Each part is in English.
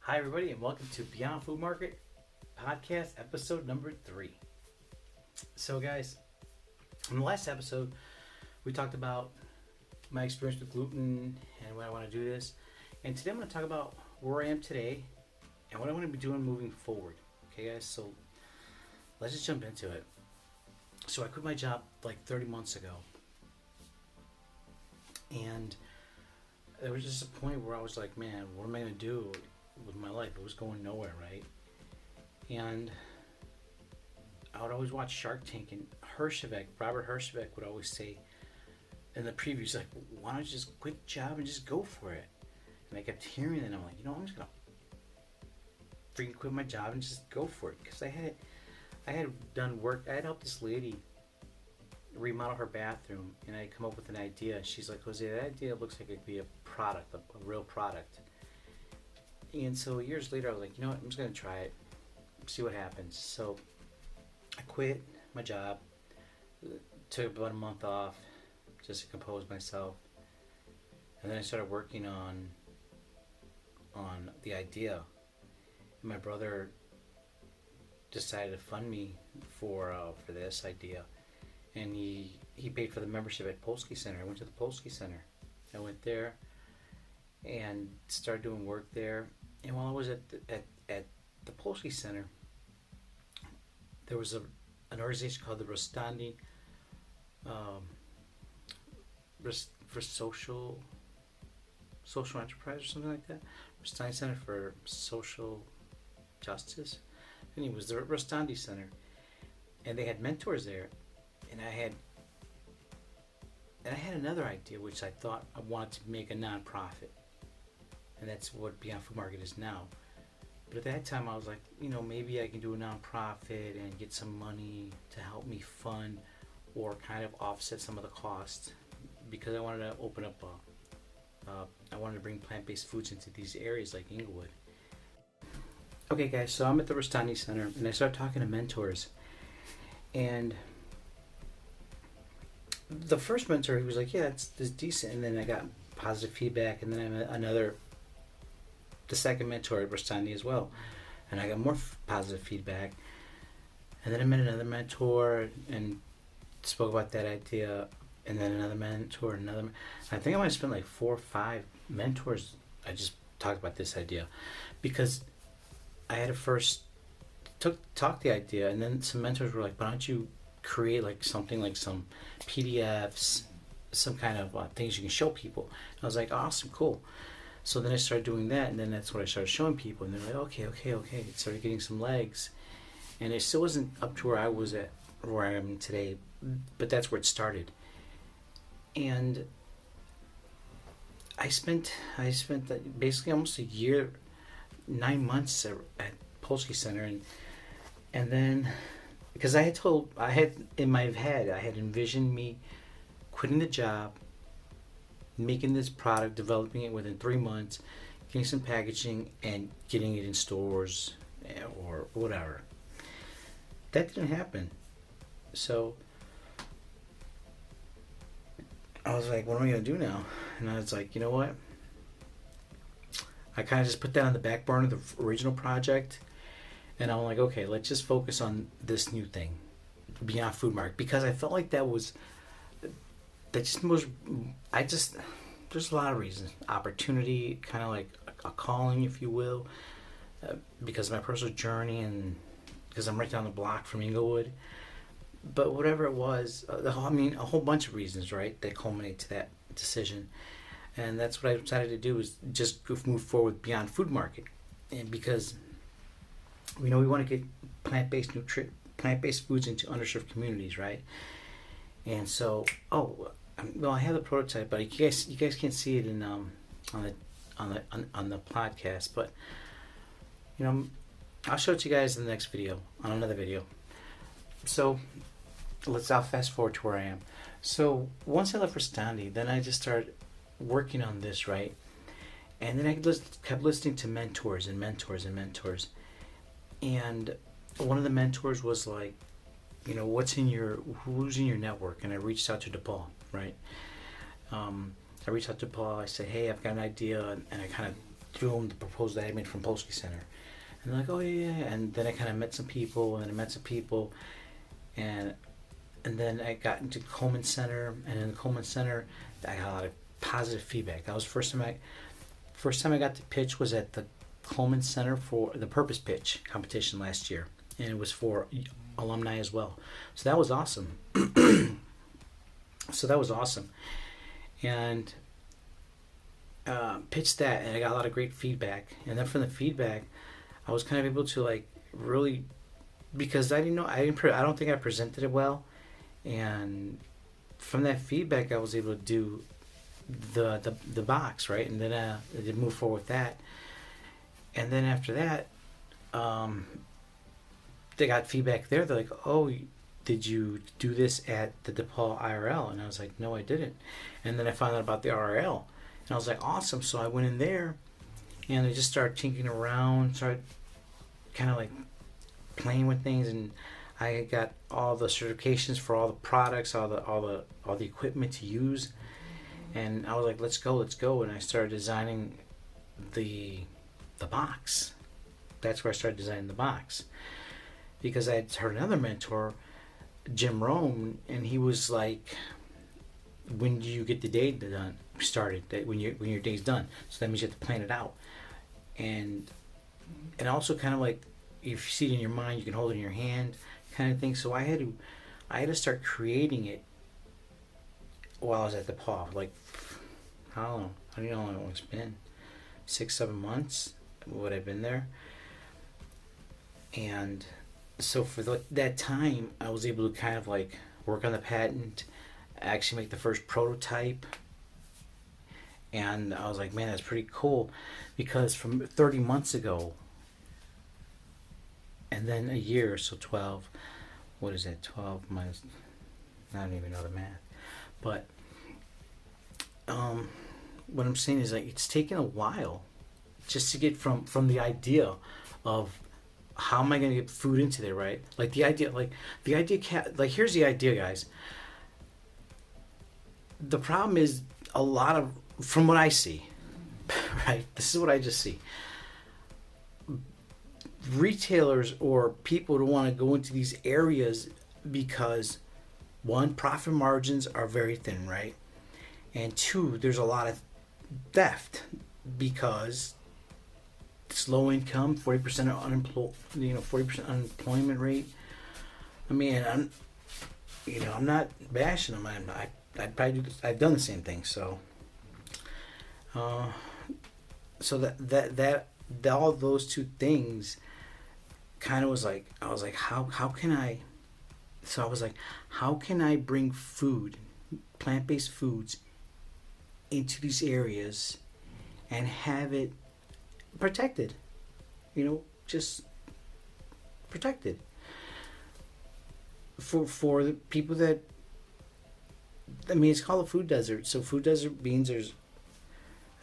Hi, everybody, and welcome to Beyond Food Market Podcast, episode number 3. So, guys, in the last episode, we talked about my experience with gluten and when I want to do this. And today I'm going to talk about where I am today and what I want to be doing moving forward. Okay, guys, so let's just jump into it. So I quit my job like 30 months ago. And there was just a point where I was like, man, what am I going to do with my life? It was going nowhere, right? And I would always watch Shark Tank, and Robert Herjavec would always say in the previews, like, why don't you just quit the job and just go for it? And I kept hearing it, and I'm like, I'm just gonna freaking quit my job and just go for it. Because I had done work. I had helped this lady remodel her bathroom, and I had come up with an idea. And she's like, Jose, that idea looks like it could be a product, a real product. And so years later, I was like, you know what, I'm just going to try it, see what happens. So I quit my job, took about a month off just to compose myself. And then I started working on the idea. And my brother decided to fund me for this idea. And he paid for the membership at Polsky Center. I went to the Polsky Center. I went there and started doing work there. And while I was at the Polsky Center, there was an organization called the Rostandi for social enterprise or something like that. Rostandi Center for Social Justice. And it was the Rostandi Center, and they had mentors there, and I had another idea, which I thought I wanted to make a nonprofit. And that's what Beyond Food Market is now. But at that time, I was like, maybe I can do a nonprofit and get some money to help me fund or kind of offset some of the costs, because I wanted to open up I wanted to bring plant-based foods into these areas like Inglewood. Okay, guys, so I'm at the Rostani Center, and I started talking to mentors. And the first mentor, he was like, yeah, it's decent. And then I got positive feedback, and then I met the second mentor at Rostani as well, and I got more positive feedback. And then I met another mentor and spoke about that idea, and then another mentor, I think I might have spent like 4 or 5 mentors. I just talked about this idea because I had to first talk the idea, and then some mentors were like, why don't you create like something like some PDFs, some kind of things you can show people. And I was like, awesome, cool. So then I started doing that, and then that's what I started showing people, and they're like, okay. It started getting some legs, and it still wasn't up to where I was at, where I am today, but that's where it started. And I spent basically almost a year, 9 months at Polsky Center, and then because I had in my head, I had envisioned me quitting the job, making this product, developing it within 3 months, getting some packaging, and getting it in stores or whatever. That didn't happen. So I was like, what am I going to do now? And I was like, you know what? I kind of just put that on the back burner, the original project. And I'm like, okay, let's just focus on this new thing, Beyond Food Market. Because I felt like there's a lot of reasons. Opportunity, kind of like a calling, if you will, because of my personal journey and because I'm right down the block from Inglewood. But whatever it was, a whole bunch of reasons, right, that culminate to that decision. And that's what I decided to do, is just move forward Beyond Food Market. And because we want to get plant-based foods into underserved communities, right? And so, I have the prototype, but you guys can't see it in on the podcast. But I'll show it to you guys in the next video, on another video. So I'll fast forward to where I am. So once I left Rostandi, then I just started working on this, right? And then I kept listening to mentors. And one of the mentors was like, who's in your network? And I reached out to DePaul, right? I reached out to Paul. I said, hey, I've got an idea, and I kind of threw them the proposal that I made from Polsky Center. And they're like, oh yeah. And then I kind of met some people, and then I got into Coleman Center, and in the Coleman Center, I got a lot of positive feedback. That was first time I got to pitch was at the Coleman Center for the Purpose Pitch competition last year, and it was for alumni as well. So that was awesome. And pitched that, and I got a lot of great feedback. And then from the feedback, I was kind of able to like really, because I don't think I presented it well, and from that feedback I was able to do the box, right? And then I did move forward with that. And then after that, they got feedback there. They're like, oh, did you do this at the DePaul IRL? And I was like, no, I didn't. And then I found out about the RL, and I was like, awesome. So I went in there, and I just started tinkering around, started kind of like playing with things, and I got all the certifications for all the products, all the equipment to use. And I was like, let's go. And I started designing the box. That's where I started designing the box. Because I had heard another mentor, Jim Rome, and he was like, when do you get the day done? Started when your day's done. So that means you have to plan it out. And also kind of like, if you see it in your mind, you can hold it in your hand, kind of thing. So I had to start creating it while I was at DePaul. Like, I don't know how long it's been, 6-7 months would I've been there. And so for that time, I was able to kind of like work on the patent, actually make the first prototype. And I was like, man, that's pretty cool, because from 30 months ago, and then a year, so 12, what is that, 12 minus, I don't even know the math. But what I'm saying is, like, it's taken a while just to get from the idea of how am I going to get food into there, right? Like here's the idea, guys. The problem is from what I see, right? This is what I just see. Retailers or people don't want to go into these areas because, one, profit margins are very thin, right? And two, there's a lot of theft because it's low income, 40% of 40% unemployment rate. I mean, I'm not bashing them. I'd probably do this. I've done the same thing. So, that all those two things kind of was like, I was like, how can I? So I was like, how can I bring food, plant-based foods, into these areas and have it protected, just protected for the people that, I mean, it's called a food desert. So food desert means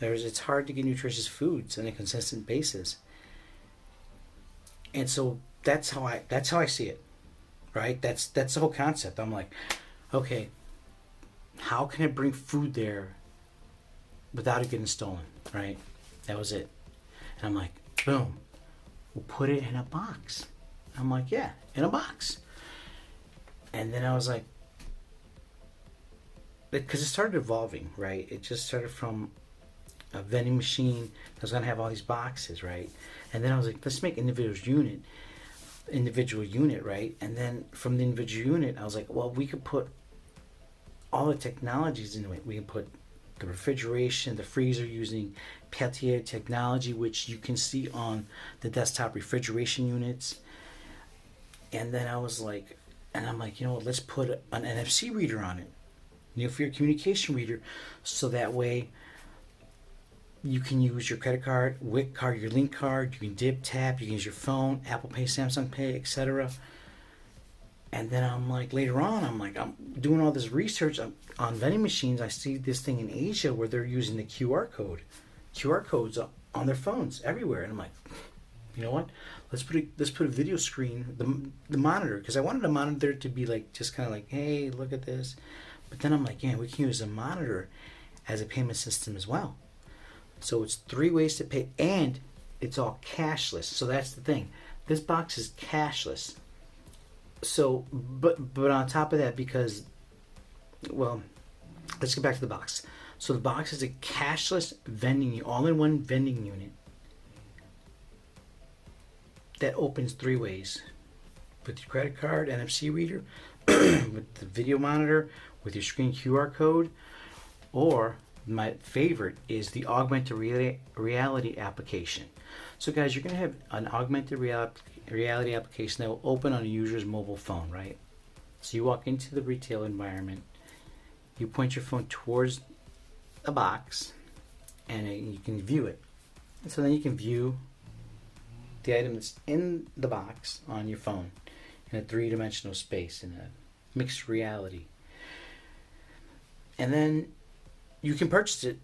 it's hard to get nutritious foods on a consistent basis. And so that's how I see it, right? That's the whole concept. I'm like, okay, how can I bring food there without it getting stolen, right? That was it. And I'm like, boom, we'll put it in a box. I'm like, yeah, in a box. And then I was like, because it started evolving, right? It just started from a vending machine that was going to have all these boxes, right? And then I was like, let's make individual unit, right? And then from the individual unit, I was like, well, we could put all the technologies into it. We can put the refrigeration, the freezer using Peltier technology, which you can see on the desktop refrigeration units. And then I'm like, let's put an NFC reader on it, for your communication reader, so that way you can use your credit card, WIC card, your link card, you can dip, tap, you can use your phone, Apple Pay, Samsung Pay, etc. And then I'm like, later on, I'm doing all this research on vending machines. I see this thing in Asia where they're using the QR codes on their phones everywhere. And I'm like, you know what? Let's put a video screen, the monitor, because I wanted a monitor to be like, just kind of like, hey, look at this. But then I'm like, yeah, we can use a monitor as a payment system as well. So it's 3 ways to pay, and it's all cashless. So that's the thing. This box is cashless. So, but on top of that, because, well, let's get back to the box. So the box is a cashless vending, all-in-one vending unit that opens 3 ways: with your credit card, NFC reader, with the video monitor, with your screen QR code, or my favorite is the augmented reality application. So guys, you're going to have an augmented reality application that will open on a user's mobile phone, right? So you walk into the retail environment, you point your phone towards a box, and you can view it. And so then you can view the item that's in the box on your phone in a 3-dimensional space, in a mixed reality. And then you can purchase it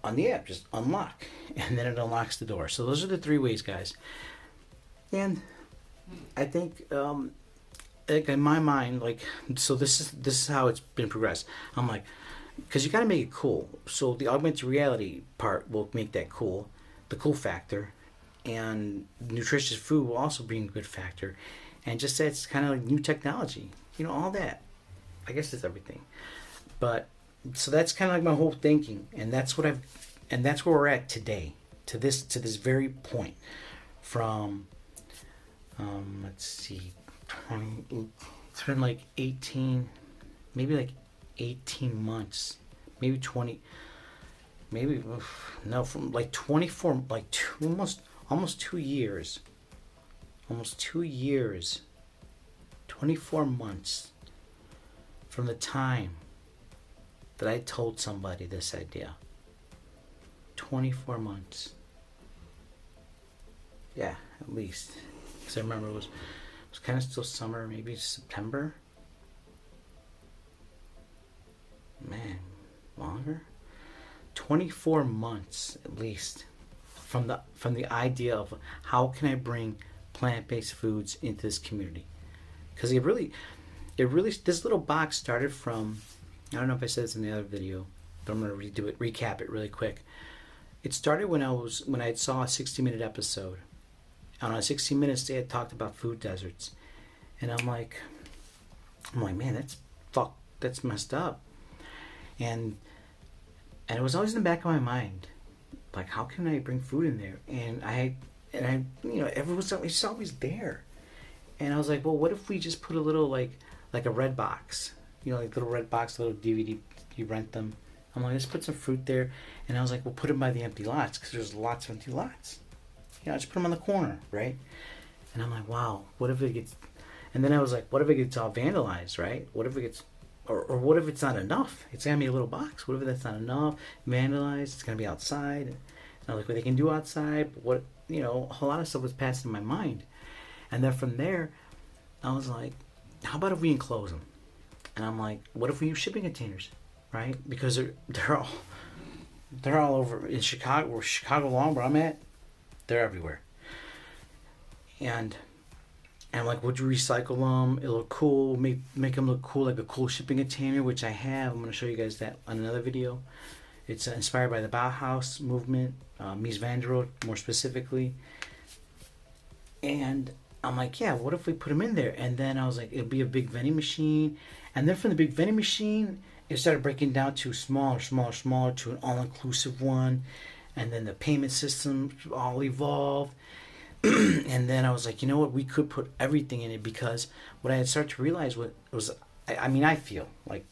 on the app, just unlock, and then it unlocks the door. So those are the 3 ways, guys. And I think, like in my mind, like, so this is how it's been progressed. I'm like, because you got to make it cool. So the augmented reality part will make that cool, the cool factor, and nutritious food will also bring a good factor, and just that it's kind of like new technology, all that. I guess it's everything, but. So that's kind of like my whole thinking, and that's where we're at today, to this very point. From let's see, 20, it's been like 18, maybe like 18 months, maybe 20, maybe no, from like 24, like almost 2 years, 24 months from the time that I told somebody this idea. 24 months. Yeah, at least. Because I remember it was kind of still summer, maybe September. Man, longer? 24 months at least from the idea of how can I bring plant-based foods into this community. Because it really, this little box started from, I don't know if I said this in the other video, but I'm going to recap it really quick. It started when I saw a 60-minute episode. And on 60 Minutes, they had talked about food deserts. And I'm like, man, that's messed up. And it was always in the back of my mind, like, how can I bring food in there? And I it's always there. And I was like, well, what if we just put a little, like a red box, like little red box, little DVD, you rent them. I'm like, let's put some fruit there. And I was like, we'll put them by the empty lots, because there's lots of empty lots. Just put them on the corner, right? And I'm like, wow, what if it gets, and then I was like, what if it gets all vandalized, right? What if it gets, or what if it's not enough? It's going to be a little box. What if that's not enough? Vandalized, it's going to be outside. And I was like, what they can do outside, but what, a whole lot of stuff was passing in my mind. And then from there, I was like, how about if we enclose them? And I'm like, what if we use shipping containers, right? Because they're all over in Chicago, where Chicago Long, where I'm at, they're everywhere. And I'm like, would you recycle them? It'll look cool, make them look cool, like a cool shipping container, which I have. I'm going to show you guys that on another video. It's inspired by the Bauhaus movement, Mies van der Rohe more specifically. And I'm like, yeah, what if we put them in there? And then I was like, it'll be a big vending machine. And then from the big vending machine, it started breaking down to smaller to an all-inclusive one. And then the payment systems all evolved. And then I was like, you know what? We could put everything in it, because what I had started to realize was I feel like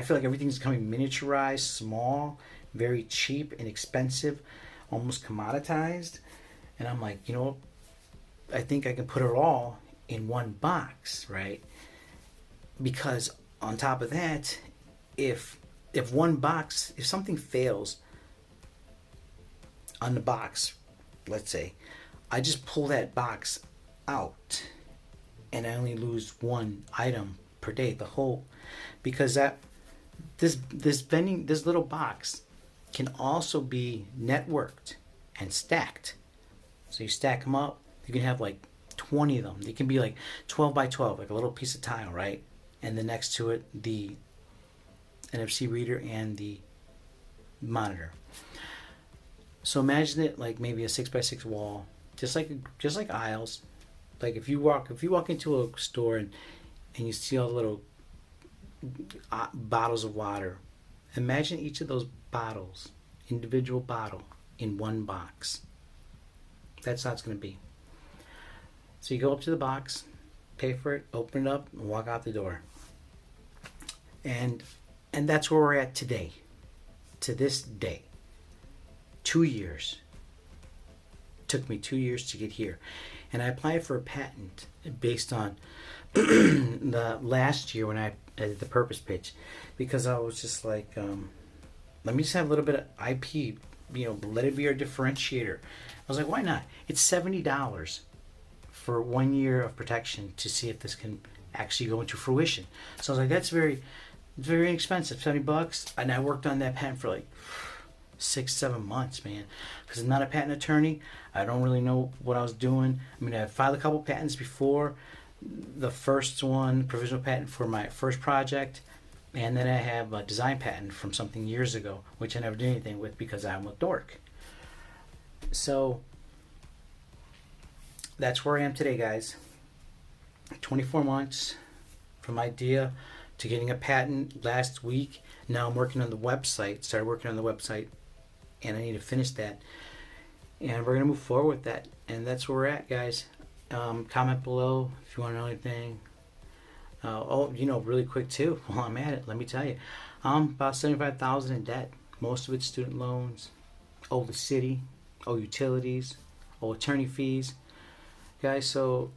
everything's becoming miniaturized, small, very cheap, inexpensive, almost commoditized. And I'm like, I think I can put it all in one box, right? Because on top of that, if something fails on the box, let's say, I just pull that box out and I only lose one item per day, because this little box can also be networked and stacked. So you stack them up, you can have like 20 of them. They can be like 12 by 12, like a little piece of tile, right? And then next to it, the NFC reader and the monitor. So imagine it like maybe a 6x6 wall, just like aisles. Like if you walk into a store and you see all the little bottles of water, imagine each of those bottles, individual bottle, in one box. That's how it's going to be. So you go up to the box, pay for it, open it up, and walk out the door. And that's where we're at today. To this day. 2 years. Took me 2 years to get here. And I applied for a patent based on the last year when I did the purpose pitch, because I was just like, let me just have a little bit of IP, let it be our differentiator. I was like, why not? It's $70 for 1 year of protection to see if this can actually go into fruition. So I was like, that's very inexpensive, $70. And I worked on that patent for like 6-7 months, man, because I'm not a patent attorney. I don't really know what I was doing. I mean, I filed a couple patents before. The first one, provisional patent for my first project, and then I have a design patent from something years ago, which I never did anything with because I'm a dork. So that's where I am today, guys. 24 months from idea to getting a patent last week. Now I'm working on the website, started working on the website, and I need to finish that. And we're going to move forward with that. And that's where we're at, guys. Comment below if you want to know anything. Really quick too, while I'm at it, let me tell you. I'm about $75,000 in debt. Most of it's student loans. Owe the city. Owe utilities. Owe attorney fees. Guys, so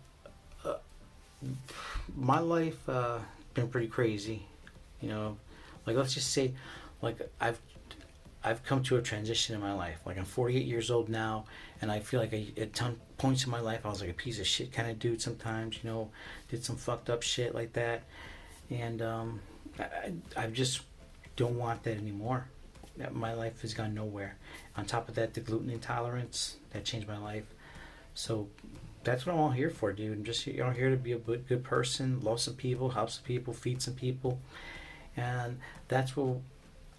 my life been pretty crazy. Like let's just say, like I've come to a transition in my life. Like I'm 48 years old now, and I feel like at some points in my life I was like a piece of shit kind of dude sometimes, did some fucked up shit like that. And I just don't want that anymore. My life has gone nowhere. On top of that, the gluten intolerance, that changed my life. So that's what I'm all here for, dude. I'm just here to be a good person, love some people, help some people, feed some people. And that's what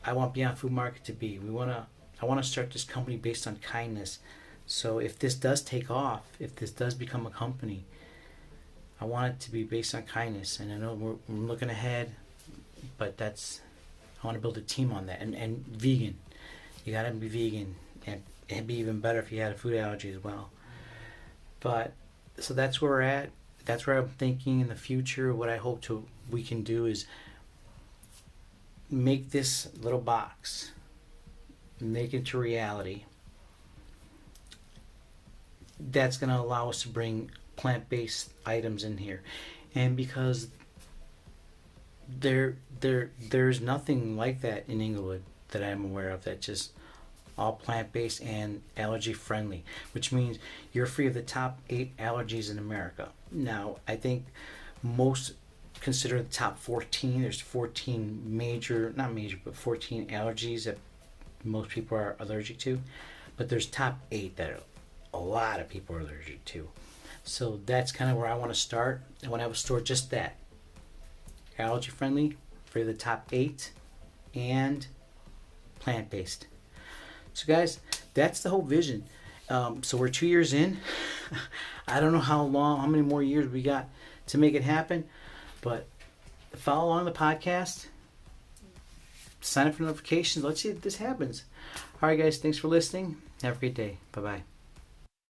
I want Beyond Food Market to be. I want to start this company based on kindness. So if this does take off, if this does become a company, I want it to be based on kindness. And I know we're looking ahead, but I want to build a team on that. And vegan. You got to be vegan. And it'd be even better if you had a food allergy as well. But so that's where we're at. That's where I'm thinking in the future. What I hope we can do is make this little box, make it to reality. That's going to allow us to bring plant-based items in here. And because there's nothing like that in Inglewood that I'm aware of, that just all plant-based and allergy-friendly, which means you're free of the top 8 allergies in America. Now, I think most consider the top 14. There's 14 not major, but 14 allergies that most people are allergic to. But there's top 8 that a lot of people are allergic to. So that's kind of where I want to start. I want to have a store just that. Allergy-friendly, free of the top 8, and plant-based. So guys, that's the whole vision. So we're 2 years in. I don't know how many more years we got to make it happen, but follow along the podcast. Sign up for notifications. Let's see if this happens. All right, guys, thanks for listening. Have a great day. Bye-bye.